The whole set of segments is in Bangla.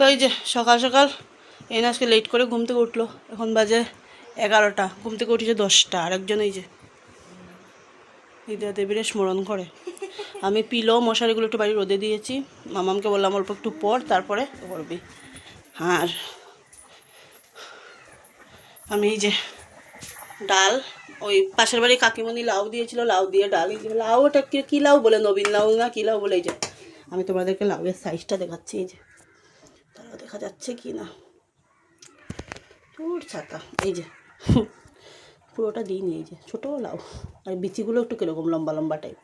তো এই যে সকাল সকাল এই আজকে লেট করে ঘুম থেকে উঠলো, এখন বাজে 11টা, ঘুম থেকে উঠেছে 10টা। আরেকজন এই যে ঈদা দেবীর স্মরণ করে। আমি পিলো মশারিগুলো একটু বাড়ি রোদে দিয়েছি, মামামকে বললাম অল্প একটু পর, তারপরে করবি। আর আমি এই যে ডাল, ওই পাশের বাড়ি কাকিমণি লাউ দিয়েছিল, লাউ দিয়ে ডাল, লাউ ওটা কী লাউ বলে, নবীন লাউ না কী লাউ বলে। এই যে আমি তোমাদেরকে লাউয়ের সাইজটা দেখাচ্ছি, এই যে তারা দেখা যাচ্ছে কি না, তোর ছাতা, এই যে পুরোটা দিইনি, এই যে ছোটো লাউ, আর বিচিগুলো একটু কীরকম লম্বা লম্বা টাইপ।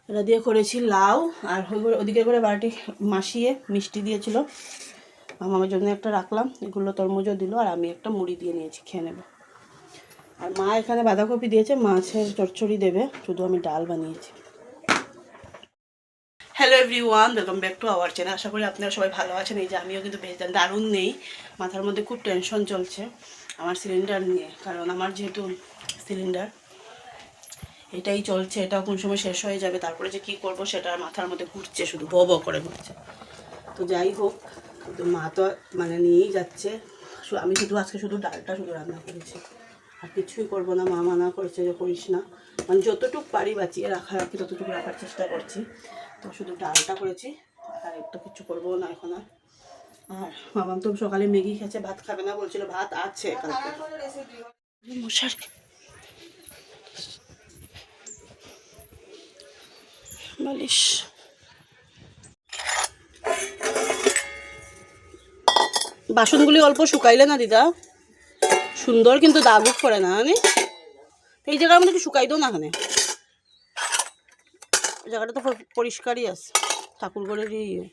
এটা দিয়ে করেছি লাউ। আর ওদিকে করে বাড়িটি মাসিয়ে মিষ্টি দিয়েছিল, আমার জন্য একটা রাখলাম, এগুলো তরমুজও দিল, আর আমি একটা মুড়ি দিয়ে নিয়েছি, খেয়ে নেব। আর মা এখানে বাঁধাকপি দিয়েছে, মাছের চচ্চড়ি দেবে, শুধু আমি ডাল বানিয়েছি। Hello everyone, welcome back to our channel. আশা করি আপনারা সবাই ভালো আছেন। এই যে আমিও কিন্তু বেশ দারুণ নেই, মাথার মধ্যে খুব টেনশন চলছে আমার সিলিন্ডার নিয়ে, কারণ আমার যেহেতু সিলিন্ডার এটাই চলছে, এটা কোন সময় শেষ হয়ে যাবে, তারপরে যে কী করবো সেটা মাথার মধ্যে ঘুরছে, শুধু ব ব করে ঘুরছে। তো যাই হোক, তো মা তো মানে নিয়েই যাচ্ছে, আমি শুধু আজকে শুধু ডালটা শুধু রান্না করেছি, আর কিছুই করবো না। মা মানা করেছে যে করিস না, মানে যতটুকু পারি বাঁচিয়ে রাখা রাখি ততটুকু রাখার চেষ্টা করছি। তো শুধু ডালটা করেছি, আর একটা কিছু করবো না এখন। আর মামাম তো সকালে ম্যাগি খেয়েছে, ভাত খাবে না বলছিল, ভাত আছে কালকে। মশার বালিশ, বাসনগুলি অল্প শুকাইলে না দিদা, সুন্দর কিন্তু দাগুক করে না, জানি এই জায়গার মধ্যে একটু শুকাই দাও না, এখানে জায়গাটা তো পরিষ্কারই আছে, ঠাকুর ঘরের ইয়ে।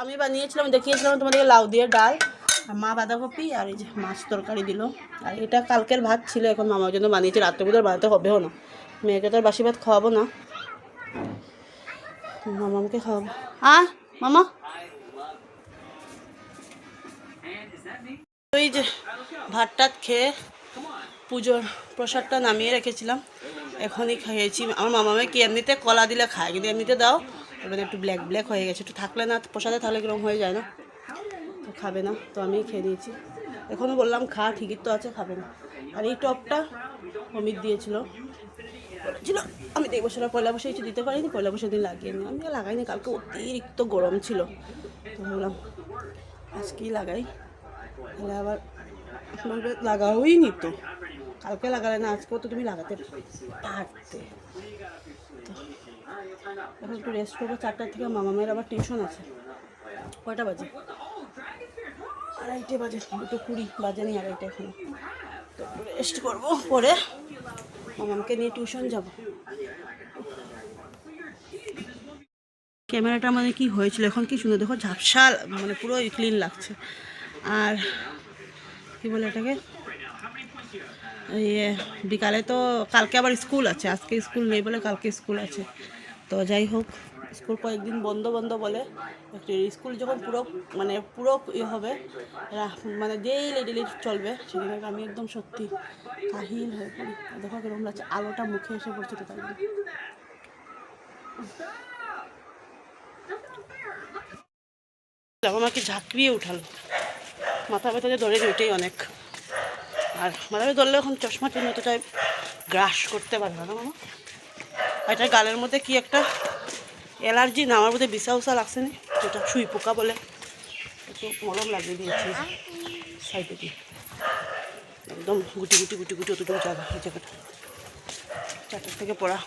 আমি বানিয়েছিলাম, দেখিয়েছিলাম তোমাদেরকে, লাউ দিয়ে ডাল, আর মা বাঁধাকপি, আর এই যে মাছ তরকারি দিল। আর এটা কালকের ভাত ছিল, এখন মামার জন্য বানিয়েছি, রাত্রে বোধহয় বানাতে হবেও না, মেয়েকে তো আর বাসি ভাত খাওয়াবো না, মামাকে খাওয়াবো। মামা ওই যে ভাত টাত খেয়ে পুজোর প্রসাদটা নামিয়ে রেখেছিলাম, এখনই খেয়েছি। আমার মামামে কি এমনিতে কলা দিলে খায়, কিন্তু এমনিতে দাও এবার একটু ব্ল্যাক ব্ল্যাক হয়ে গেছে, একটু থাকলে না প্রসাদে থাকলে কিরকম হয়ে যায় না, তো খাবে না, তো আমি খেয়ে দিয়েছি। এখনও বললাম খা, ঠিকই তো আছে, খাবে না। আর এই টপটা অমিত দিয়েছিল, আমি তো এই বছর পয়লা বসে কিছু দিতে পারিনি, পয়লা বসে দিন লাগিয়ে নি, আমি লাগাইনি, কালকে অতিরিক্ত গরম ছিল, তো ভাবলাম আজকেই লাগাই, তাহলে আবার লাগাওই নি, তো কালকে লাগালে না আজকেও তো তুমি লাগাতে পারতে। তো এখন একটু রেস্ট করবো, 4টা থেকে মামামের আবার টিউশন আছে। কয়টা বাজে? 2:30 বাজে, 2:20 বাজে নি, 2:30 এখন। তো একটু রেস্ট করবো, পরে মামামকে নিয়ে টিউশন যাব। ক্যামেরাটা মানে কি হয়েছিল, এখন কি সুন্দর দেখো, ঝাপসা, মানে পুরো ক্লিন লাগছে। আর কি বলে এটাকে, বিকালে তো কালকে আবার স্কুল আছে, আজকে স্কুল নেই বলে কালকে স্কুল আছে। তো যাই হোক, স্কুল কয়েকদিন বন্ধ বন্ধ বলে, স্কুল যখন পুরো ইয়ে হবে, মানে ডেইলি চলবে, সেদিন আমি একদম সত্যি কাহিল হয়ে পড়ি। দেখো কিরকম লাগছে, আলোটা মুখে এসে পড়ছে, তো তাই আমাকে ঝাঁকড়িয়ে উঠালো, মাথা ব্যথাতে ধরে ওইটাই অনেক। আর মাথা ব্যথা ধরলে এখন চশমা ঠিক মতো টাইপ গ্রাস করতে পারবে না মামা। এটা গালের মধ্যে কি একটা অ্যালার্জি না, আমার মধ্যে বিছা উষা লাগছে না, যেটা সুই পোকা বলে, একটু মলম লাগিয়ে দিয়েছি সাইডে দিয়ে। একদম গুটি গুটি গুটি গুটি অতটুকু যাবে এই জায়গাটা। 4টার থেকে পড়া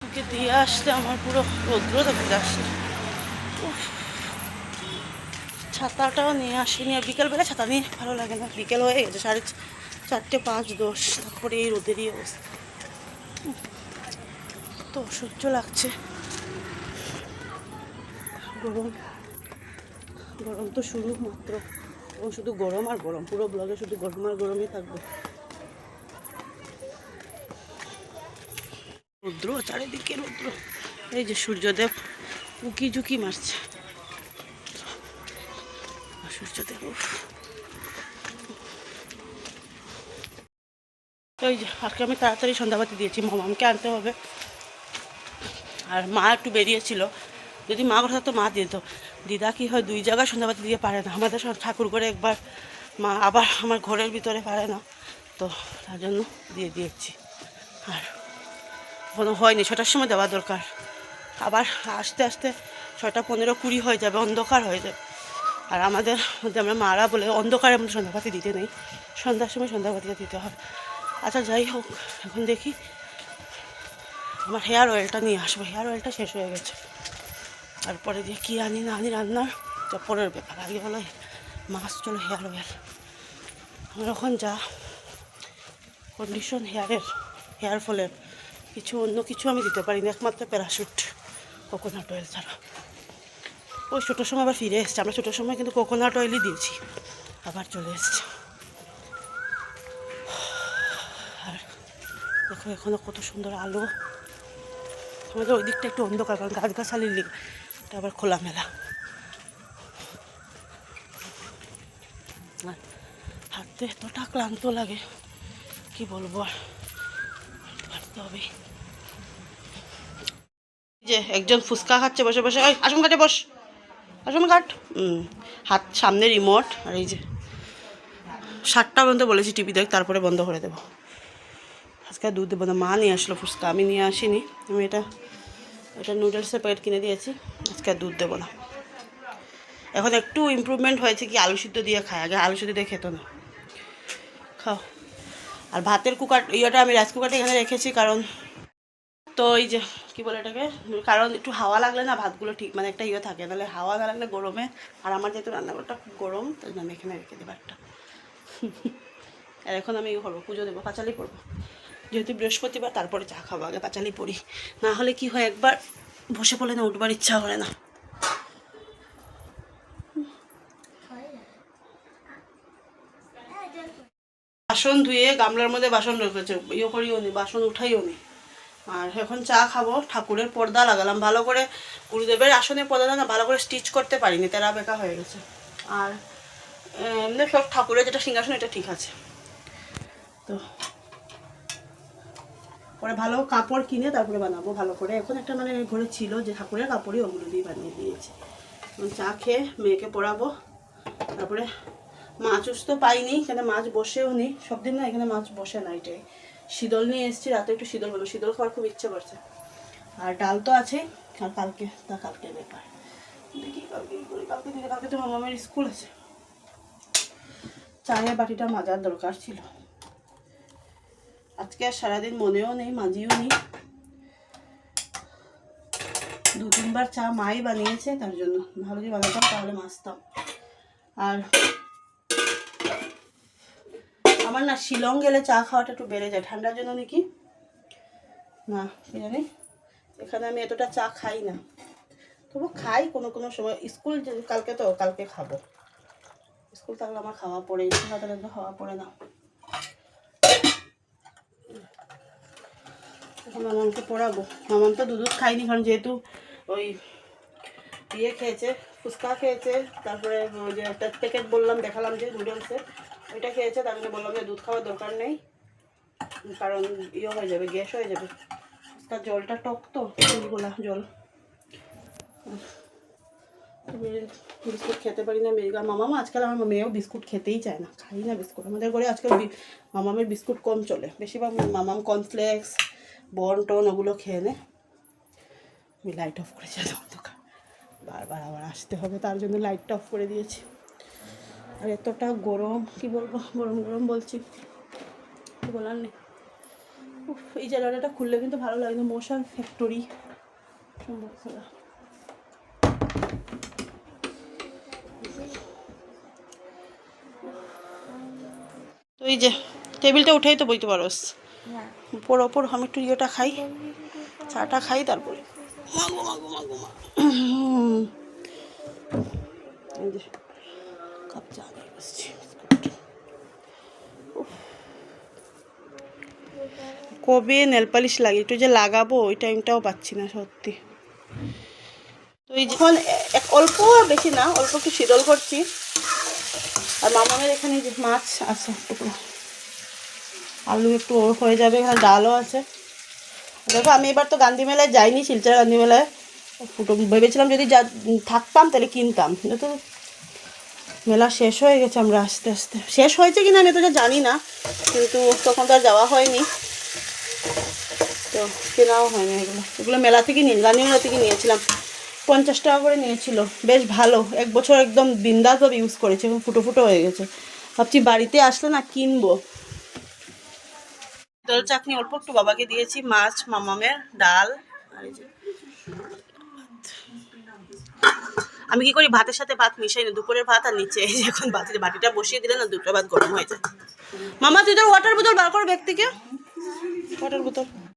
ওকে দিয়ে আসতে আমার পুরো রৌদ্র দেখতে আসছে। ছাতাটাও নিয়ে আসিনি, আর বিকেলবেলা ছাতা নিয়ে ভালো লাগে না, বিকেল হয়ে গেছে 4:05-10, তারপরে এই রোদেরই অবস্থা। তো অসহ্য লাগছে, গরম গরম তো শুরু মাত্র, এবং শুধু গরম আর গরম, পুরো ব্লগে শুধু গরম আর গরমই থাকবে। রৌদ্র, চারিদিকে রৌদ্র, এই যে সূর্যদেব উকি ঝুঁকি মারছে, সূর্যদেব। ওই যে আজকে আমি তাড়াতাড়ি সন্ধ্যাবাতি দিয়েছি, মামাকে আনতে হবে। আর মা একটু বেরিয়েছিল, যদি মা কথা তো মা দিয়ে দিত। দিদা কি হয় 2 জায়গায় সন্ধ্যাবাতি দিয়ে পারে না, আমাদের ঠাকুর করে একবার, মা আবার আমার ঘরের ভিতরে পারে না, তো তার জন্য দিয়ে দিয়েছি। আর কোনো হয়নি, 6টার সময় দেওয়া দরকার, আবার আস্তে আস্তে 6:15-20 হয়ে যাবে, অন্ধকার হয়ে যাবে। আর আমাদের মধ্যে আমরা মারা বলে অন্ধকারের মধ্যে সন্ধ্যাবাতি দিতে নেই, সন্ধ্যার সময় সন্ধ্যাবাতিটা দিতে হয়। আচ্ছা যাই হোক, এখন দেখি আমার হেয়ার অয়েলটা নিয়ে আসবো, হেয়ার অয়েলটা শেষ হয়ে গেছে। তারপরে দিয়ে কী আনি না আনি রান্নার পরের ব্যাপার, আগে হলো মাছ, চলো হেয়ার অয়েল। আমার এখন যা কন্ডিশন হেয়ার ফলের, অন্য কিছু আমি দিতে পারি না, একমাত্র প্যারাশুট কোকোনাট অয়েল ছাড়া। ওই ছোটোর সময় আবার ফিরে এসছে, আমরা ছোটোর সময় কিন্তু কোকোনাট অয়েলই দিয়েছি, আবার চলে এসছে। আর দেখো এখনও কত সুন্দর আলো, আমাদের ওই দিকটা একটু অন্ধকার, কারণ গাছগাছালির দিক, এটা আবার খোলামেলা। হাঁটতে এতটা ক্লান্ত লাগে কি বলবো, আর হাঁটতে হবে। যে একজন ফুচকা খাচ্ছে বসে বসে, ওই আসুন কাটে বস, আসুন কাট। হাত সামনে রিমোট, আর এই যে 7টা পর্যন্ত বলেছি টিভি দেখ, তারপরে বন্ধ করে দেবো। আজকে দুধ দেবো না, মা নিয়ে আসলো ফুচকা, আমি নিয়ে আসিনি। আমি এটা নুডলসের প্যাকেট কিনে দিয়েছি, আজকে দুধ দেবো না। এখন একটু ইমপ্রুভমেন্ট হয়েছে কি, আলু সিদ্ধ দিয়ে খায়, আগে আলু সিদ্ধ দিয়ে খেত না। খাও। আর ভাতের ইয়েটা আমি রাইস কুকারটা এখানে রেখেছি, কারণ তো এই যে কী বলে এটাকে, কারণ একটু হাওয়া লাগলে না ভাতগুলো ঠিক মানে একটা ইয়ে থাকে, নাহলে হাওয়া না লাগলে গরমে, আর আমার যেহেতু রান্নাঘরটা খুব গরম, তাই জন্য আমি এখানে রেখে দেবো একটা। আর এখন আমি করবো, পুজো দেবো, পাঁচালি পড়বো, যেহেতু বৃহস্পতিবার, তারপরে চা খাবো, আগে পাঁচালি পড়ি। না হলে কি হয়, একবার বসে পড়লে না উঠবার ইচ্ছা করে না। বাসন ধুয়ে গামলার মধ্যে বাসন রেখেছে, ইয়ে করিও নি, বাসন উঠাইও নি। আর এখন চা খাবো, ঠাকুরের পর্দা লাগালাম ভালো করে, গুরুদেবের আসনের পর্দাটা না ভালো করে স্টিচ করতে পারিনি, তেরা বেকা হয়ে গেছে। আর এমনি সব ঠাকুরের যেটা সিংহাসন, এটা ঠিক আছে। তো পরে ভালো কাপড় কিনে তারপরে বানাবো ভালো করে। এখন একটা মানে ঘরে ছিল যে ঠাকুরের কাপড়ই, ওগুলো দিয়ে বানিয়ে দিয়েছি। এখন চা খেয়ে মেয়েকে পড়াবো, তারপরে মাছ তো পাইনি, এখানে মাছ বসেও নি, সব দিন না এখানে মাছ বসে না। এটাই শীতল নিয়ে এসেছি, রাতে একটু শীতল বলবো, শীতল খাওয়ার খুব ইচ্ছে করছে। আর ডাল তো আছে, আর কালকে ব্যাপার দেখি, কালকে তো মামামের স্কুল আছে। চায়ের বাটিটা মাজার দরকার ছিল, আজকে আর সারাদিন মনেও নেই, মাজিও নি। 2-3 বার চা মাই বানিয়েছে, তার জন্য ভালো যদি বানাতাম তাহলে মাজতাম। আর আমার না শিলং গেলে চা খাওয়াটা একটু বেড়ে যায়, ঠান্ডার জন্য নাকি না কি জানি, এখানে আমি এতটা চা খাই না, তবু খাই কোনো কোনো সময়। স্কুল কালকে খাবো, স্কুল থাকলে আমার খাওয়া পড়ে, স্কুল থাকলে খাওয়া পড়ে না। এখন মামাকে পড়াবো, মামাম তো দুধ খাইনি, কারণ যেহেতু ওই ইয়ে খেয়েছে, ফুচকা খেয়েছে, তারপরে ওই যে একটা প্যাকেট বললাম দেখালাম যে নুডলসের, ওইটা খেয়েছে, তার জন্য বললাম যে দুধ খাওয়ার দরকার নেই, কারণ ইয়ে হয়ে যাবে, গ্যাস হয়ে যাবে। ফুচকার জলটা টক তো, গোলা জল। বিস্কুট খেতে পারি না মেয়ে, মামাম আজকাল আমার মেয়েও বিস্কুট খেতেই চায় না, খাই না বিস্কুট। আমাদের ঘরে আজকাল মামামের বিস্কুট কম চলে, বেশিরভাগ মামাম কর্নফ্লেক্স, বনটন ওগুলো খেয়ে নেয়। আমি লাইট অফ করেছি, অন্ধকার বারবার আবার আসতে হবে, তার জন্য লাইটটা অফ করে দিয়েছি। আর এতটা গরম, কি বলবো, গরম গরম বলছি, বলার নেই। এই জায়গাটা খুললে কিন্তু ভালো লাগে, মশার ফ্যাক্টরি সম্ভব খোলা। তো এই যে টেবিলটা উঠেই তো বইতে পারোস, ওপর ওপর আমি একটু ইয়েটা খাই, চাটা খাই, তারপরে মাগো মাগো মাগো মা। এই যে কাপ চা নিয়ে বসছি। কবে নেল পালিশ লাগে, একটু যে লাগাবো ওই টাইমটাও পাচ্ছি না সত্যি। তো এই যখন অল্প, বেশি না, অল্প একটু শীতল করছি। আর মামামের এখানে যে মাছ আছে টুকরো, আলু একটু হয়ে যাবে, এখানে ডালও আছে। দেখো আমি এবার তো গান্ধী মেলায় যাইনি, শিলচর গান্ধী মেলায়। ভেবেছিলাম যদি থাকতাম তাহলে কিনতাম, তো মেলা শেষ হয়ে গেছে, আমরা আস্তে আস্তে শেষ হয়েছে কিনা আমি তো জানি না, কিন্তু তখন তো আর যাওয়া হয়নি, তো কেনাও হয়নি। এগুলো মেলা থেকে গান্ধী মেলা থেকে নিয়েছিলাম, 50 টাকা করে নিয়েছিল, বেশ ভালো। 1 বছর একদম বিন্দাসভাবে ইউজ করেছে, এবং ফুটো ফুটো হয়ে গেছে। ভাবছি বাড়িতে আসলে না কিনবো। দল চাটনি অল্প একটু বাবাকে দিয়েছি, মাছ মামামের, ডাল। আর এই যে আমি কি করি, ভাতের সাথে ভাত মিশাই না, দুপুরের ভাত আর নিচে এখন ভাতের বাটিটা বসিয়ে দিলে না, দুটো ভাত গরম হয়ে যায়। মামা তুই তোর ওয়াটার বোতল বার কর ব্যাগ থেকে, ওয়াটার বোতল।